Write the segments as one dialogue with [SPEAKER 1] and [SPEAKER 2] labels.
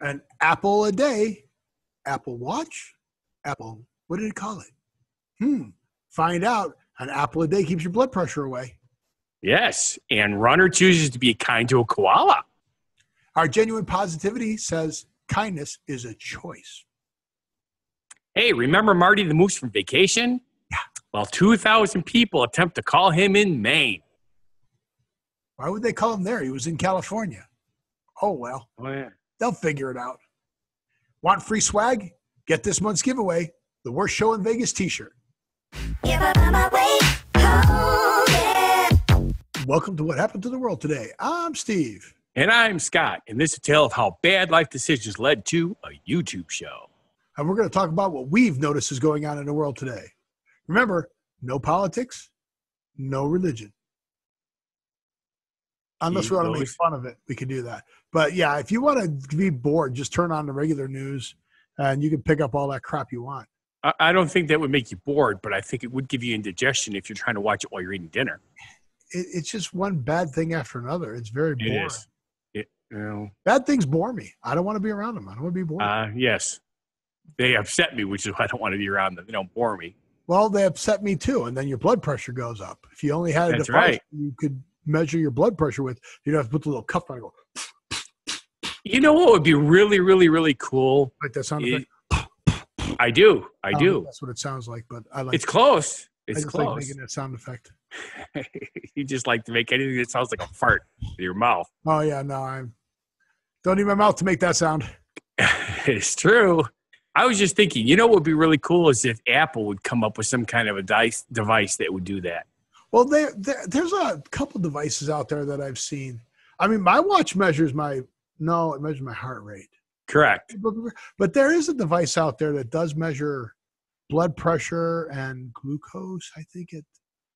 [SPEAKER 1] An apple a day, Apple Watch, Apple, what did it call it? Find out. An apple a day keeps your blood pressure away.
[SPEAKER 2] Yes, and Runner chooses to be kind to a koala.
[SPEAKER 1] Our genuine positivity says kindness is a choice.
[SPEAKER 2] Hey, remember Marty the Moose from Vacation?
[SPEAKER 1] Yeah.
[SPEAKER 2] Well, 2,000 people attempt to call him in Maine.
[SPEAKER 1] Why would they call him there? He was in California. Oh, well.
[SPEAKER 2] Oh, yeah.
[SPEAKER 1] They'll figure it out. Want free swag? Get this month's giveaway, the Worst Show in Vegas t-shirt.
[SPEAKER 3] Give up on my way home, yeah.
[SPEAKER 1] Welcome to What Happened to the World Today. I'm Steve.
[SPEAKER 2] And I'm Scott, and this is a tale of how bad life decisions led to a YouTube show.
[SPEAKER 1] And we're going to talk about what we've noticed is going on in the world today. Remember, no politics, no religion. Unless we want to make fun of it, we can do that. But yeah, if you want to be bored, just turn on the regular news and you can pick up all that crap you want.
[SPEAKER 2] I don't think that would make you bored, but I think it would give you indigestion if you're trying to watch it while you're eating dinner.
[SPEAKER 1] It's just one bad thing after another. It's very boring.
[SPEAKER 2] It is.
[SPEAKER 1] Bad things bore me. I don't want to be around them. I don't want to be bored.
[SPEAKER 2] Yes. They upset me, which is why I don't want to be around them. They don't bore me.
[SPEAKER 1] Well, they upset me too. And then your blood pressure goes up. If you only had a device you could measure your blood pressure with, you'd have to put the little cuff on and go.
[SPEAKER 2] You know what would be really, really, really cool?
[SPEAKER 1] Like that sound effect?
[SPEAKER 2] I do. I do.
[SPEAKER 1] That's what it sounds like, but I like
[SPEAKER 2] it's close.
[SPEAKER 1] I just like making that sound effect.
[SPEAKER 2] You just like to make anything that sounds like a fart in your mouth.
[SPEAKER 1] Oh, yeah. No, I don't need my mouth to make that sound.
[SPEAKER 2] It's true. I was just thinking, you know what would be really cool is if Apple would come up with some kind of a device that would do that.
[SPEAKER 1] Well, there's a couple devices out there that I've seen. I mean, my watch measures it measures my heart rate.
[SPEAKER 2] Correct.
[SPEAKER 1] But there is a device out there that does measure blood pressure and glucose. I think it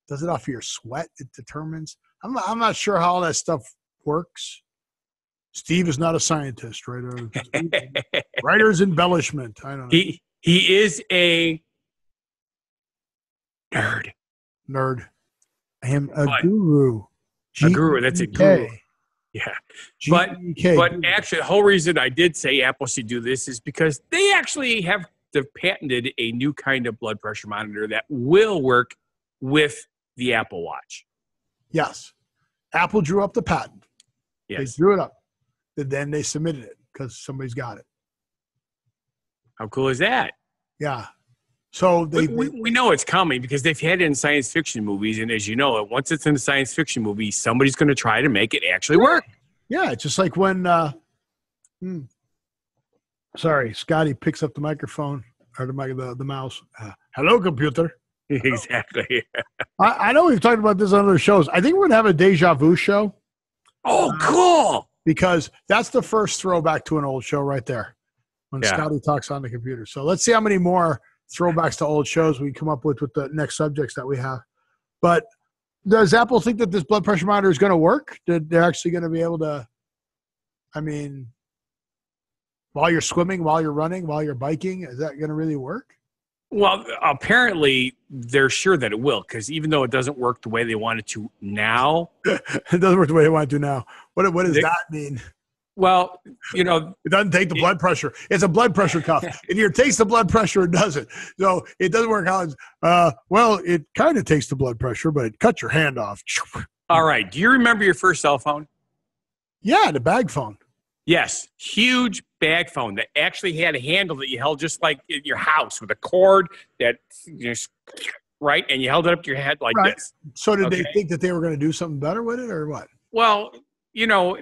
[SPEAKER 1] does it off of your sweat. It determines. I'm not sure how all that stuff works. Steve is not a scientist, right? Writer's embellishment. I don't know.
[SPEAKER 2] He is a nerd.
[SPEAKER 1] I am a guru.
[SPEAKER 2] A guru. That's a guru. Yeah. But actually, the whole reason I did say Apple should do this is because they actually have patented a new kind of blood pressure monitor that will work with the Apple Watch.
[SPEAKER 1] Yes. Apple drew up the patent.
[SPEAKER 2] Yes.
[SPEAKER 1] They drew it up. And then they submitted it because somebody's got it.
[SPEAKER 2] How cool is that?
[SPEAKER 1] Yeah. So
[SPEAKER 2] we know it's coming because they've had it in science fiction movies. And as you know, once it's in a science fiction movie, somebody's going to try to make it actually work.
[SPEAKER 1] Yeah. It's just like when, sorry, Scotty picks up the microphone or the mouse. Hello, computer.
[SPEAKER 2] Exactly.
[SPEAKER 1] I know we've talked about this on other shows. I think we're going to have a deja vu show.
[SPEAKER 2] Oh, cool.
[SPEAKER 1] Because that's the first throwback to an old show right there when Scotty talks on the computer. So let's see how many more throwbacks to old shows we come up with the next subjects that we have. But does Apple think that this blood pressure monitor is going to work? That they're actually going to be able to, while you're swimming, while you're running, while you're biking, is that going to really work?
[SPEAKER 2] Well, apparently they're sure that it will, because even though it doesn't work the way they want it to now.
[SPEAKER 1] It doesn't work the way they want it to now. What does that mean?
[SPEAKER 2] Well, it
[SPEAKER 1] doesn't take the blood pressure. It's a blood pressure cuff. It either takes the blood pressure or doesn't. So it doesn't work how it kind of takes the blood pressure, but it cuts your hand off.
[SPEAKER 2] All right. Do you remember your first cell phone?
[SPEAKER 1] Yeah, the bag phone.
[SPEAKER 2] Yes. Huge bag phone that actually had a handle that you held just like in your house with a cord that right, and you held it up to your head like this.
[SPEAKER 1] So did they think that they were going to do something better with it or what?
[SPEAKER 2] Well,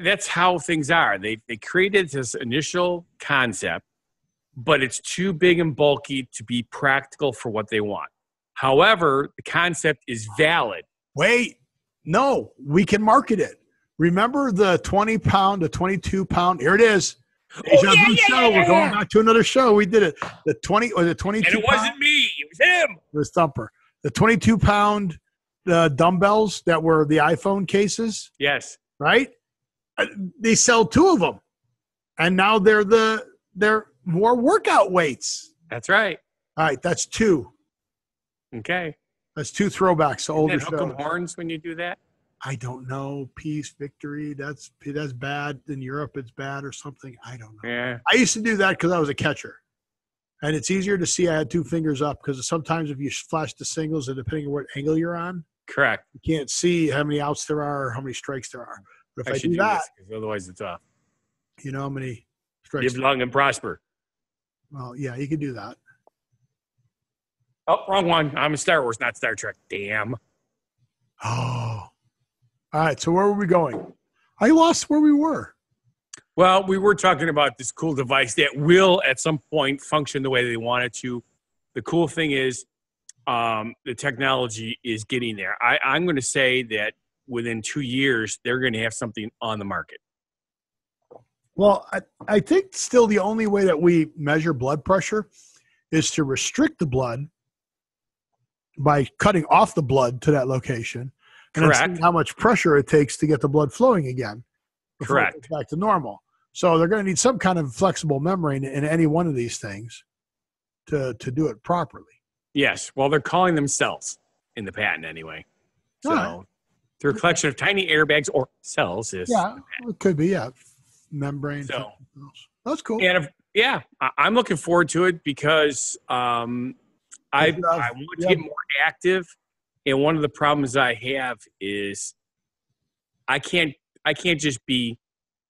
[SPEAKER 2] that's how things are. They created this initial concept, but it's too big and bulky to be practical for what they want. However, the concept is valid.
[SPEAKER 1] Wait, no, we can market it. Remember the 20-pound, the 22-pound? Here it is. We're going back to another show. We did it. The 20 or the 22.
[SPEAKER 2] And it wasn't me. It was him.
[SPEAKER 1] It was Thumper. The 22-pound dumbbells that were the iPhone cases.
[SPEAKER 2] Yes.
[SPEAKER 1] Right. They sell two of them, and now they're more workout weights.
[SPEAKER 2] That's right.
[SPEAKER 1] All right, that's two.
[SPEAKER 2] Okay.
[SPEAKER 1] That's two throwbacks to older shows.
[SPEAKER 2] Hook 'em horns when you do that.
[SPEAKER 1] I don't know. Peace, victory. That's bad. In Europe, it's bad or something. I don't know.
[SPEAKER 2] Yeah.
[SPEAKER 1] I used to do that because I was a catcher. And it's easier to see I had two fingers up because sometimes if you flash the singles, and depending on what angle you're on,
[SPEAKER 2] correct,
[SPEAKER 1] you can't see how many outs there are or how many strikes there are. But if I
[SPEAKER 2] should
[SPEAKER 1] do that,
[SPEAKER 2] because otherwise it's off.
[SPEAKER 1] you know how many strikes.
[SPEAKER 2] Live long and prosper.
[SPEAKER 1] Well, yeah, you can do that.
[SPEAKER 2] Oh, wrong one. I'm in Star Wars, not Star Trek. Damn.
[SPEAKER 1] Oh. All right, so where were we going? I lost where we were.
[SPEAKER 2] Well, we were talking about this cool device that will at some point function the way they want it to. The cool thing is the technology is getting there. I'm going to say that within 2 years, they're going to have something on the market.
[SPEAKER 1] Well, I think still the only way that we measure blood pressure is to restrict the blood by cutting off the blood to that location. And
[SPEAKER 2] correct.
[SPEAKER 1] How much pressure it takes to get the blood flowing again.
[SPEAKER 2] Correct.
[SPEAKER 1] It gets back to normal. So they're going to need some kind of flexible membrane in any one of these things to do it properly.
[SPEAKER 2] Yes. Well, they're calling them cells in the patent anyway. So
[SPEAKER 1] right.
[SPEAKER 2] They're a collection of tiny airbags or cells.
[SPEAKER 1] It could be, membrane.
[SPEAKER 2] So
[SPEAKER 1] that's cool.
[SPEAKER 2] And I'm looking forward to it because I want to get more active. And one of the problems I have is I can't just be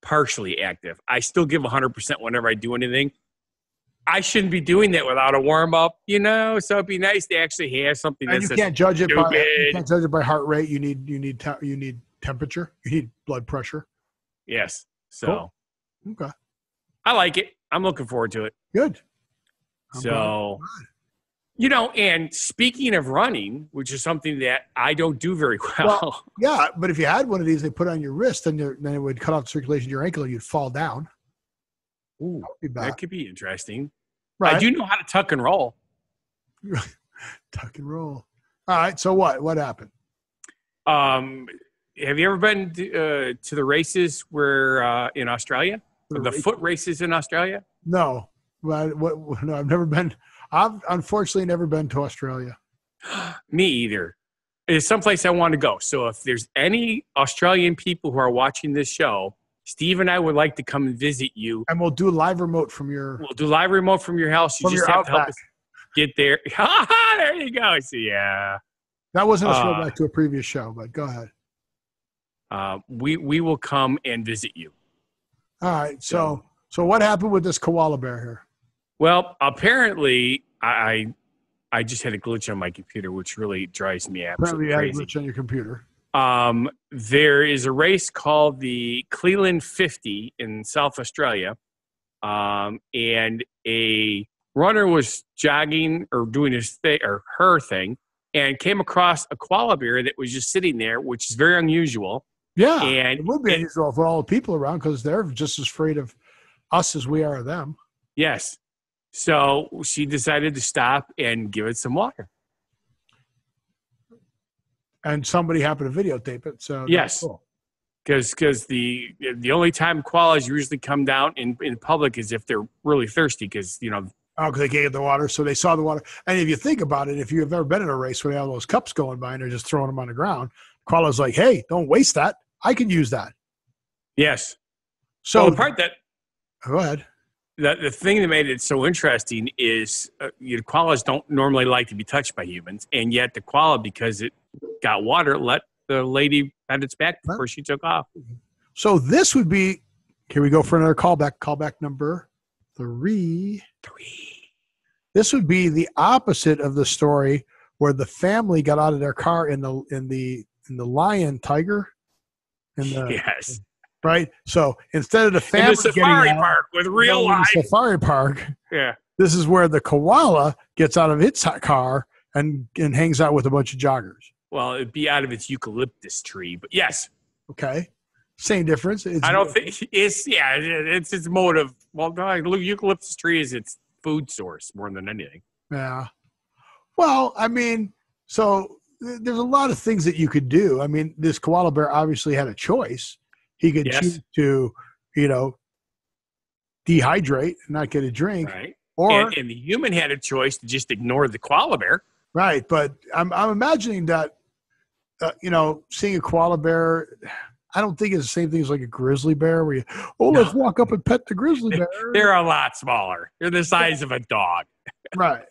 [SPEAKER 2] partially active. I still give 100% whenever I do anything. I shouldn't be doing that without a warm up, So it'd be nice to actually have something.
[SPEAKER 1] And you can't judge it by heart rate. You need temperature. You need blood pressure.
[SPEAKER 2] Yes. So
[SPEAKER 1] cool. Okay.
[SPEAKER 2] I like it. I'm looking forward to it.
[SPEAKER 1] Good.
[SPEAKER 2] And speaking of running, which is something that I don't do very well.
[SPEAKER 1] Yeah, but if you had one of these, they put on your wrist, then it would cut off the circulation to your ankle and you'd fall down.
[SPEAKER 2] Ooh, that could be interesting.
[SPEAKER 1] Right.
[SPEAKER 2] I do know how to tuck and roll.
[SPEAKER 1] Tuck and roll. All right. So what happened?
[SPEAKER 2] Have you ever been to the races where in Australia? The foot races in Australia?
[SPEAKER 1] No. No, I've never been. I've unfortunately never been to Australia.
[SPEAKER 2] Me either. It's someplace I want to go. So if there's any Australian people who are watching this show, Steve and I would like to come and visit you.
[SPEAKER 1] And we'll do a live remote from your.
[SPEAKER 2] We'll do live remote from your house. You just have to help us get there. There you go. So yeah.
[SPEAKER 1] That wasn't a throwback to a previous show, but go ahead.
[SPEAKER 2] We will come and visit you.
[SPEAKER 1] All right. So what happened with this koala bear here?
[SPEAKER 2] Well, apparently I just had a glitch on my computer, which really drives me absolutely
[SPEAKER 1] crazy.
[SPEAKER 2] Apparently
[SPEAKER 1] you had a glitch on your computer.
[SPEAKER 2] There is a race called the Cleveland 50 in South Australia, and a runner was jogging or doing his thing or her thing, and came across a koala bear that was just sitting there, which is very unusual.
[SPEAKER 1] Yeah,
[SPEAKER 2] and
[SPEAKER 1] it would be unusual for all the people around because they're just as afraid of us as we are of them.
[SPEAKER 2] Yes. So she decided to stop and give it some water.
[SPEAKER 1] And somebody happened to videotape it. So
[SPEAKER 2] yes, because cool. the only time koalas usually come down in public is if they're really thirsty because, because
[SPEAKER 1] they can't get the water. So they saw the water. And if you think about it, if you've ever been in a race where they have those cups going by and they're just throwing them on the ground, koala's like, hey, don't waste that. I can use that.
[SPEAKER 2] Yes.
[SPEAKER 1] So
[SPEAKER 2] the part that –
[SPEAKER 1] go ahead.
[SPEAKER 2] The thing that made it so interesting is koalas don't normally like to be touched by humans, and yet the koala, because it got water, let the lady pat its back before she took off.
[SPEAKER 1] So this would be – here we go for another callback. Callback number 3. This would be the opposite of the story where the family got out of their car in the lion tiger.
[SPEAKER 2] Yes.
[SPEAKER 1] Right, so instead of the family
[SPEAKER 2] in the safari park with real life
[SPEAKER 1] safari park,
[SPEAKER 2] yeah,
[SPEAKER 1] this is where the koala gets out of its car and hangs out with a bunch of joggers.
[SPEAKER 2] Well, it'd be out of its eucalyptus tree, but yes,
[SPEAKER 1] okay, same difference.
[SPEAKER 2] I don't think it's its motive. Well, the eucalyptus tree is its food source more than anything.
[SPEAKER 1] Yeah, well, I mean, so there's a lot of things that you could do. I mean, this koala bear obviously had a choice. He could choose to, dehydrate and not get a drink.
[SPEAKER 2] Right.
[SPEAKER 1] Or
[SPEAKER 2] and the human had a choice to just ignore the koala bear.
[SPEAKER 1] Right. But I'm imagining that seeing a koala bear, I don't think it's the same thing as like a grizzly bear where let's walk up and pet the grizzly bear.
[SPEAKER 2] They're a lot smaller. They're the size of a dog.
[SPEAKER 1] Right.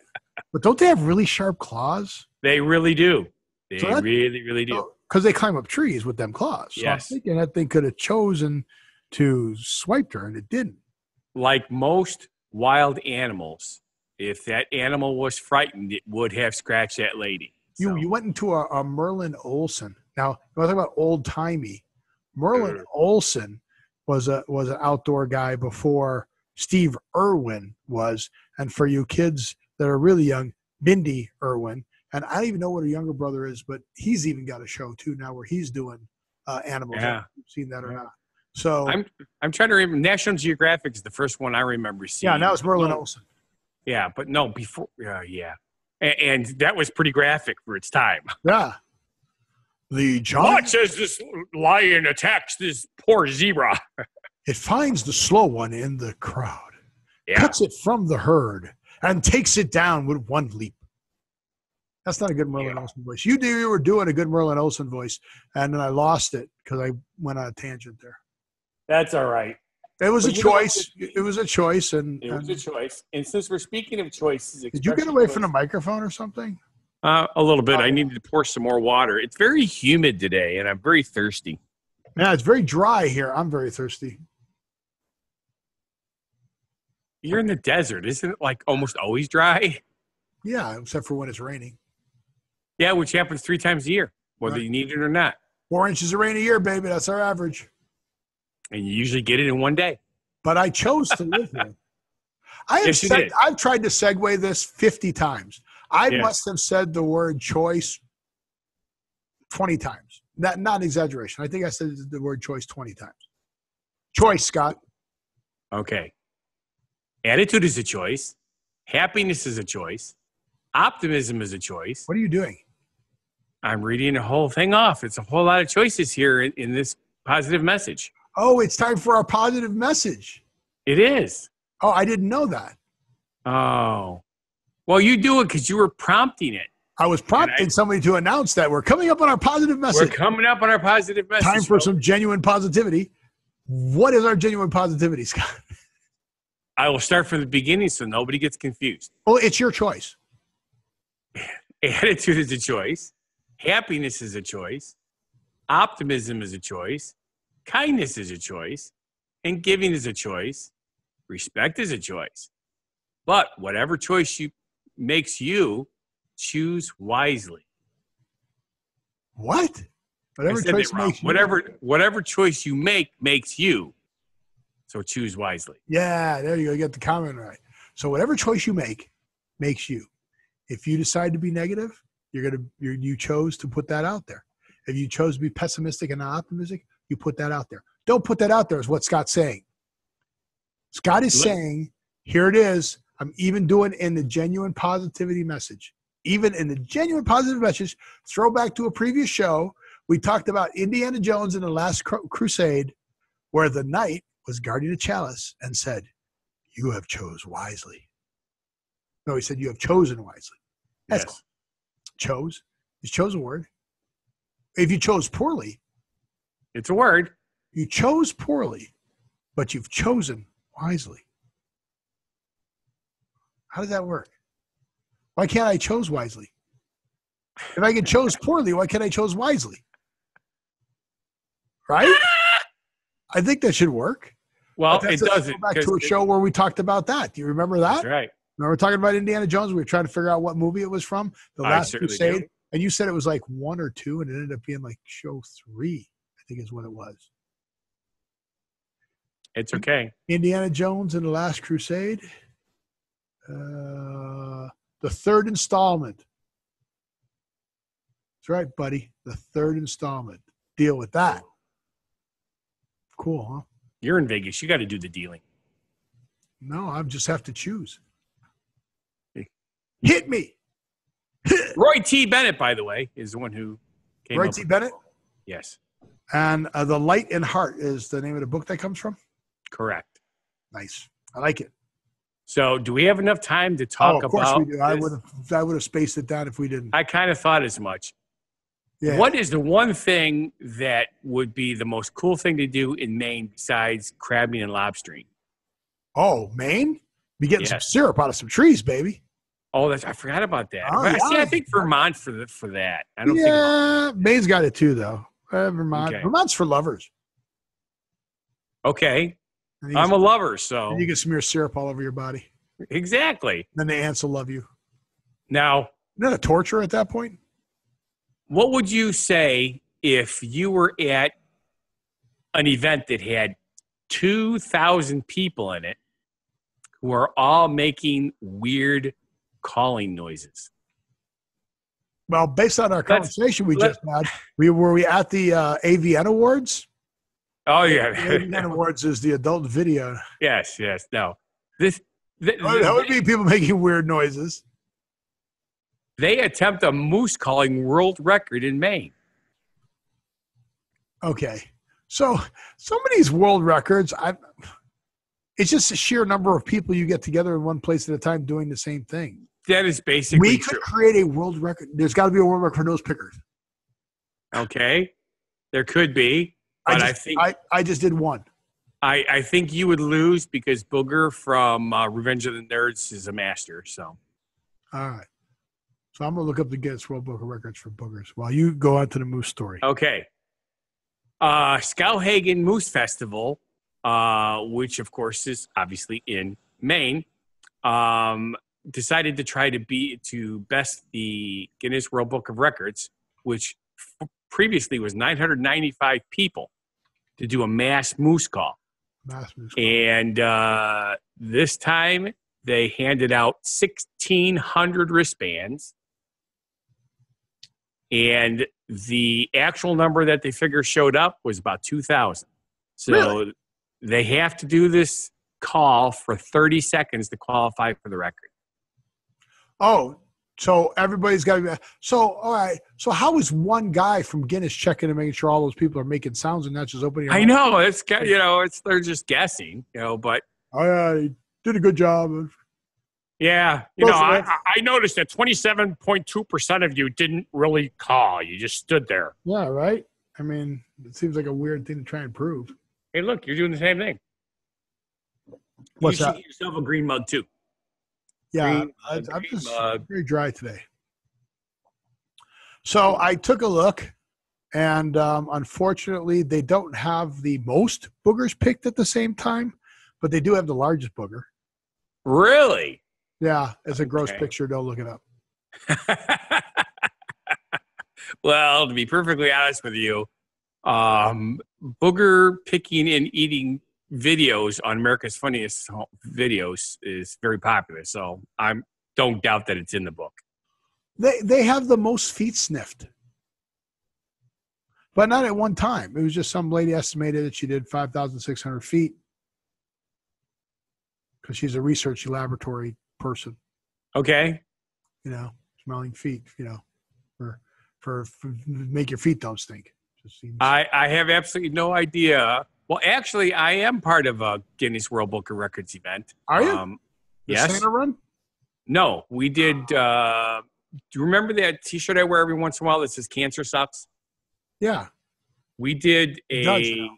[SPEAKER 1] But don't they have really sharp claws?
[SPEAKER 2] They really do. They really do.
[SPEAKER 1] Because they climb up trees with them claws. So
[SPEAKER 2] Yes.
[SPEAKER 1] I'm thinking that thing could have chosen to swipe her, and it didn't.
[SPEAKER 2] Like most wild animals, if that animal was frightened, it would have scratched that lady. So.
[SPEAKER 1] You went into a Merlin Olsen. Now, when I talk about old-timey, Merlin Olsen was an outdoor guy before Steve Irwin was. And for you kids that are really young, Mindy Irwin. And I don't even know what her younger brother is, but he's even got a show too now where he's doing animals.
[SPEAKER 2] Yeah.
[SPEAKER 1] I don't know if you've seen that or not. So
[SPEAKER 2] I'm trying to remember. National Geographic is the first one I remember seeing.
[SPEAKER 1] Yeah, now it's Merlin Olsen.
[SPEAKER 2] Yeah, but no, before. Yeah. And that was pretty graphic for its time.
[SPEAKER 1] Yeah. The giant.
[SPEAKER 2] Watch as this lion attacks this poor zebra.
[SPEAKER 1] It finds the slow one in the crowd,
[SPEAKER 2] Yeah.
[SPEAKER 1] cuts it from the herd, and takes it down with one leap. That's not a good Merlin Olsen voice. You were doing a good Merlin Olsen voice, and then I lost it because I went on a tangent there.
[SPEAKER 2] That's all right.
[SPEAKER 1] It was a choice. It was a choice.
[SPEAKER 2] It was a choice. And since we're speaking of choices,
[SPEAKER 1] did you get away from the microphone or something?
[SPEAKER 2] A little bit. I needed to pour some more water. It's very humid today, and I'm very thirsty.
[SPEAKER 1] Yeah, it's very dry here. I'm very thirsty.
[SPEAKER 2] You're in the desert. Isn't it like almost always dry?
[SPEAKER 1] Yeah, except for when it's raining.
[SPEAKER 2] Yeah, which happens 3 times a year, whether you need it or not.
[SPEAKER 1] 4 inches of rain a year, baby. That's our average.
[SPEAKER 2] And you usually get it in one day.
[SPEAKER 1] But I chose to live here. I've tried to segue this 50 times. I must have said the word choice 20 times. Not exaggeration. I think I said the word choice 20 times. Choice, Scott.
[SPEAKER 2] Okay. Attitude is a choice. Happiness is a choice. Optimism is a choice.
[SPEAKER 1] What are you doing?
[SPEAKER 2] I'm reading the whole thing off. It's a whole lot of choices here in this positive message.
[SPEAKER 1] Oh, it's time for our positive message.
[SPEAKER 2] It is.
[SPEAKER 1] Oh, I didn't know that.
[SPEAKER 2] Oh. Well, you do it because you were prompting it.
[SPEAKER 1] I was prompting somebody to announce that we're coming up on our positive message.
[SPEAKER 2] We're coming up on our positive message.
[SPEAKER 1] Time for some genuine positivity. What is our genuine positivity, Scott?
[SPEAKER 2] I will start from the beginning so nobody gets confused.
[SPEAKER 1] Well, it's your choice.
[SPEAKER 2] Attitude is a choice. Happiness is a choice. Optimism is a choice. Kindness is a choice. And giving is a choice. Respect is a choice. But whatever choice makes you, choose wisely.
[SPEAKER 1] What? Whatever choice makes you.
[SPEAKER 2] Whatever choice you make makes you. So choose wisely.
[SPEAKER 1] Yeah, there you go. You get the comment right. So whatever choice you make makes you. If you decide to be negative, you chose to put that out there. If you chose to be pessimistic and not optimistic, you put that out there. Don't put that out there is what Scott's saying. Scott is saying, here it is. I'm even doing in the genuine positivity message. Even in the genuine positive message, throw back to a previous show. We talked about Indiana Jones in the Last Crusade, where the knight was guarding a chalice and said, you have chose wisely. No, he said, you have chosen wisely. That's cool. Chose. You chose a word. If you chose poorly,
[SPEAKER 2] it's a word.
[SPEAKER 1] You chose poorly, but you've chosen wisely. How does that work? Why can't I chose wisely? If I can chose poorly, why can't I chose wisely? Right? I think that should work.
[SPEAKER 2] Well, it doesn't.
[SPEAKER 1] Go back to a show where we talked about that. Do you remember that?
[SPEAKER 2] That's right.
[SPEAKER 1] Remember talking about Indiana Jones? We were trying to figure out what movie it was from. The Last Crusade. Do. And you said it was like 1 or 2, and it ended up being like show 3, I think is what it was.
[SPEAKER 2] It's okay.
[SPEAKER 1] Indiana Jones and the Last Crusade. The 3rd installment. That's right, buddy. The 3rd installment. Deal with that. Cool, huh?
[SPEAKER 2] You're in Vegas. You got to do the dealing.
[SPEAKER 1] No, I just have to choose. Hit me.
[SPEAKER 2] Roy T. Bennett, by the way, is the one who came
[SPEAKER 1] Roy T. Bennett?
[SPEAKER 2] Yes.
[SPEAKER 1] And The Light and Heart is the name of the book that comes from?
[SPEAKER 2] Correct.
[SPEAKER 1] Nice. I like it.
[SPEAKER 2] So do we have enough time to talk about
[SPEAKER 1] of course we do.
[SPEAKER 2] This?
[SPEAKER 1] I would have spaced it down if we didn't.
[SPEAKER 2] I kind of thought as much.
[SPEAKER 1] Yeah.
[SPEAKER 2] What is the one thing that would be the most cool thing to do in Maine besides crabbing and lobstering?
[SPEAKER 1] Oh, Maine? Be getting some
[SPEAKER 2] Yes.
[SPEAKER 1] syrup out of some trees, baby.
[SPEAKER 2] Oh, I forgot about that.
[SPEAKER 1] Oh,
[SPEAKER 2] But, see,
[SPEAKER 1] yeah.
[SPEAKER 2] I think Vermont for that. I don't think.
[SPEAKER 1] Yeah, Maine's got it too, though. Vermont.
[SPEAKER 2] Okay.
[SPEAKER 1] Vermont's for lovers.
[SPEAKER 2] Okay.
[SPEAKER 1] And you
[SPEAKER 2] I'm
[SPEAKER 1] can-
[SPEAKER 2] a lover, so
[SPEAKER 1] and you can smear syrup all over your body.
[SPEAKER 2] exactly.
[SPEAKER 1] Then the ants will love you.
[SPEAKER 2] Now,
[SPEAKER 1] Isn't that a torture at that point?
[SPEAKER 2] what would you say if you were at an event that had 2,000 people in it who are all making weird calling noises?
[SPEAKER 1] Well, based on our conversation we just had, were we at the AVN Awards?
[SPEAKER 2] Oh, yeah.
[SPEAKER 1] The AVN Awards is the adult video.
[SPEAKER 2] Yes. No. That
[SPEAKER 1] That would be people making weird noises.
[SPEAKER 2] they attempt a moose calling world record in Maine.
[SPEAKER 1] Okay. So some of these world records, it's just the sheer number of people you get together in one place at a time doing the same thing.
[SPEAKER 2] That is basically
[SPEAKER 1] We
[SPEAKER 2] true.
[SPEAKER 1] could create a world record. There's got to be a world record for nose pickers.
[SPEAKER 2] Okay. There could be. But
[SPEAKER 1] I just did one.
[SPEAKER 2] I think you would lose because Booger from Revenge of the Nerds is a master. So
[SPEAKER 1] All right. So I'm going to look up the Guinness World Book of Records for boogers while you go on to the moose story.
[SPEAKER 2] okay. Skowhegan Moose Festival, which of course is obviously in Maine, decided to try to best the Guinness World Book of Records, which previously was 995 people, to do a mass moose call.
[SPEAKER 1] Mass moose call.
[SPEAKER 2] And this time they handed out 1,600 wristbands. And the actual number that they figure showed up was about 2,000. So
[SPEAKER 1] Really?
[SPEAKER 2] they have to do this call for 30 seconds to qualify for the record.
[SPEAKER 1] Oh, so everybody's got to be. So, all right. So, how is one guy from Guinness checking and making sure all those people are making sounds and not just opening?
[SPEAKER 2] I know they're just guessing, but
[SPEAKER 1] Oh, yeah, he did a good job.
[SPEAKER 2] yeah, I noticed that 27.2% of you didn't really call. You just stood there.
[SPEAKER 1] Yeah, right. I mean, it seems like a weird thing to try and prove.
[SPEAKER 2] Hey, look, you're doing the same thing.
[SPEAKER 1] What's
[SPEAKER 2] you should
[SPEAKER 1] that?
[SPEAKER 2] get yourself a green mug too.
[SPEAKER 1] Yeah, I'm just very dry today. So I took a look, and unfortunately, they don't have the most boogers picked at the same time, but they do have the largest booger.
[SPEAKER 2] Really?
[SPEAKER 1] Yeah, it's a gross
[SPEAKER 2] Okay.
[SPEAKER 1] picture. Don't look it up.
[SPEAKER 2] Well, to be perfectly honest with you, booger picking and eating videos on America's Funniest Videos is very popular. So I don't doubt that it's in the book.
[SPEAKER 1] They have the most feet sniffed, but not at one time. It was just some lady estimated that she did 5,600 feet because she's a research laboratory person.
[SPEAKER 2] Okay.
[SPEAKER 1] Smelling feet. For make your feet don't stink. Just seems.
[SPEAKER 2] I have absolutely no idea. Well, actually, I am part of a Guinness World Book of Records event.
[SPEAKER 1] Are you? The
[SPEAKER 2] Yes.
[SPEAKER 1] Santa run?
[SPEAKER 2] No, we did. Do you remember that T-shirt I wear every once in a while that says "Cancer Sucks"?
[SPEAKER 1] Yeah.
[SPEAKER 2] We did
[SPEAKER 1] It does now.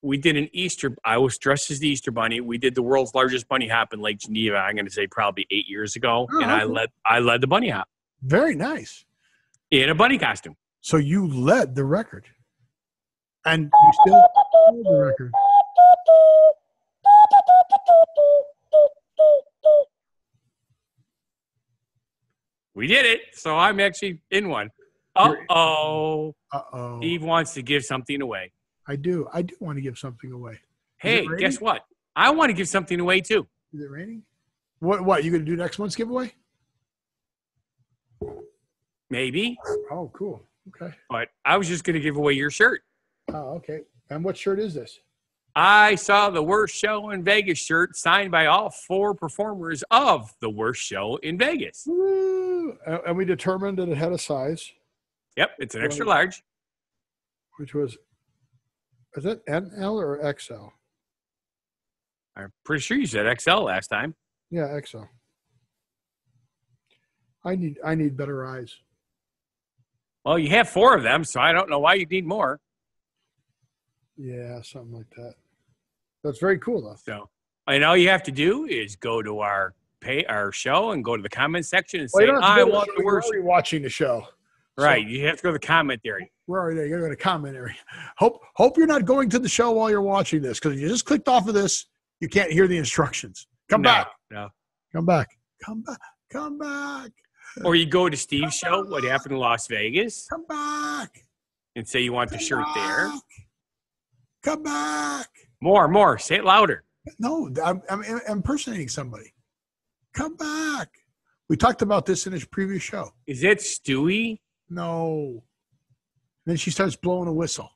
[SPEAKER 2] we did an Easter. I was dressed as the Easter Bunny. We did the world's largest bunny hop in Lake Geneva. I'm going to say probably 8 years ago,
[SPEAKER 1] Oh,
[SPEAKER 2] and
[SPEAKER 1] okay.
[SPEAKER 2] I led the bunny hop
[SPEAKER 1] Very nice.
[SPEAKER 2] in a bunny costume.
[SPEAKER 1] So you led the record. And you still hold the record.
[SPEAKER 2] We did it, so I'm actually in one. Uh-oh.
[SPEAKER 1] Uh-oh.
[SPEAKER 2] Steve wants to give something away.
[SPEAKER 1] I do want to give something away.
[SPEAKER 2] Hey,
[SPEAKER 1] raining?
[SPEAKER 2] guess what? I want to give something away too.
[SPEAKER 1] Is it raining? What you going to do next month's giveaway?
[SPEAKER 2] Maybe,
[SPEAKER 1] Oh, cool. Okay.
[SPEAKER 2] but I was just going to give away your shirt.
[SPEAKER 1] Oh, okay. And what shirt is this?
[SPEAKER 2] I saw the Worst Show in Vegas shirt signed by all 4 performers of the Worst Show in Vegas.
[SPEAKER 1] Woo! And we determined that it had a size,
[SPEAKER 2] Yep, it's an extra large.
[SPEAKER 1] which was, is that NL or XL?
[SPEAKER 2] I'm pretty sure you said XL last time.
[SPEAKER 1] Yeah, XL. I need better eyes.
[SPEAKER 2] Well, you have 4 of them, so I don't know why you need more.
[SPEAKER 1] Yeah, something like that. That's very cool, though.
[SPEAKER 2] So, and all you have to do is go to our show and go to the comment section and say, I want the worst.
[SPEAKER 1] We're already watching the show.
[SPEAKER 2] Right.
[SPEAKER 1] So,
[SPEAKER 2] you have to go to the comment area.
[SPEAKER 1] We're already there. You got to go to the comment area. Hope you're not going to the show while you're watching this, because if you just clicked off of this, you can't hear the instructions. Come back.
[SPEAKER 2] No.
[SPEAKER 1] Come back. Come back. Come back.
[SPEAKER 2] Or you go to Steve's show, What Happened in Las Vegas.
[SPEAKER 1] Come back.
[SPEAKER 2] And say you want the shirt there.
[SPEAKER 1] Come back.
[SPEAKER 2] More. Say it louder.
[SPEAKER 1] No, I'm impersonating somebody. Come back. We talked about this in his previous show.
[SPEAKER 2] Is it Stewie?
[SPEAKER 1] No. Then she starts blowing a whistle.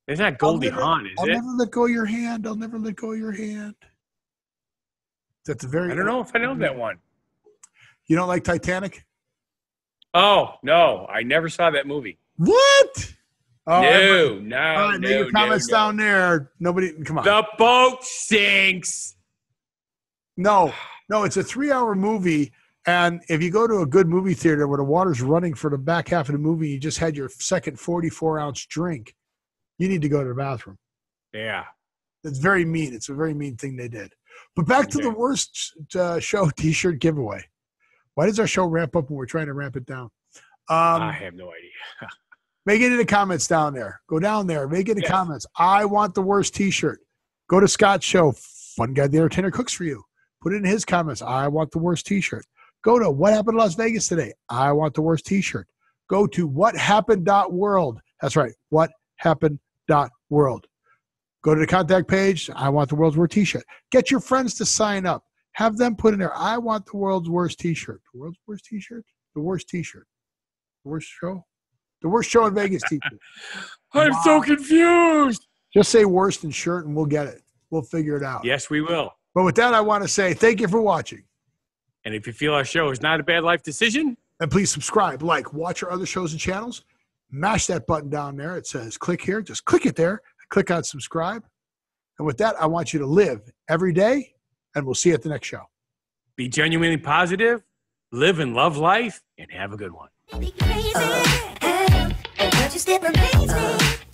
[SPEAKER 2] It's not Goldie Hawn, is it?
[SPEAKER 1] I'll never let go of your hand. I'll never let go of your hand. That's the very.
[SPEAKER 2] I don't know if I know that one.
[SPEAKER 1] You don't like Titanic?
[SPEAKER 2] Oh, no. I never saw that movie.
[SPEAKER 1] What? Oh,
[SPEAKER 2] no.
[SPEAKER 1] All right, make your comments down there. Nobody, come on.
[SPEAKER 2] The boat sinks.
[SPEAKER 1] No, it's a 3-hour movie. And if you go to a good movie theater where the water's running for the back half of the movie, you just had your second 44-ounce drink, you need to go to the bathroom.
[SPEAKER 2] Yeah.
[SPEAKER 1] It's very mean. It's a very mean thing they did. But back to the worst show T-shirt giveaway. Why does our show ramp up when we're trying to ramp it down?
[SPEAKER 2] I have no idea.
[SPEAKER 1] Make it in the comments down there. Go down there. Make it in the comments. I want the worst T-shirt. Go to Scott's show. Fun Guy the Entertainer cooks for you. Put it in his comments. I want the worst T-shirt. Go to What Happened in Las Vegas today. I want the worst T-shirt. Go to whathappened.world. That's right. Whathappened.world. Go to the contact page. I want the world's worst T-shirt. Get your friends to sign up. Have them put in there. I want the world's worst T-shirt. The world's worst T-shirt? The worst T-shirt. The worst show? The worst show in Vegas T-shirt.
[SPEAKER 2] I'm so confused.
[SPEAKER 1] Just say worst and shirt and we'll get it. We'll figure it out.
[SPEAKER 2] Yes, we will.
[SPEAKER 1] But with that, I want to say thank you for watching.
[SPEAKER 2] And if you feel our show is not a bad life decision,
[SPEAKER 1] and please subscribe, like, watch our other shows and channels. Mash that button down there. It says click here. Just click it there. Click on subscribe. And with that, I want you to live every day, and we'll see you at the next show.
[SPEAKER 2] Be genuinely positive, live and love life, and have a good one.
[SPEAKER 3] Be crazy, and just it amaze me.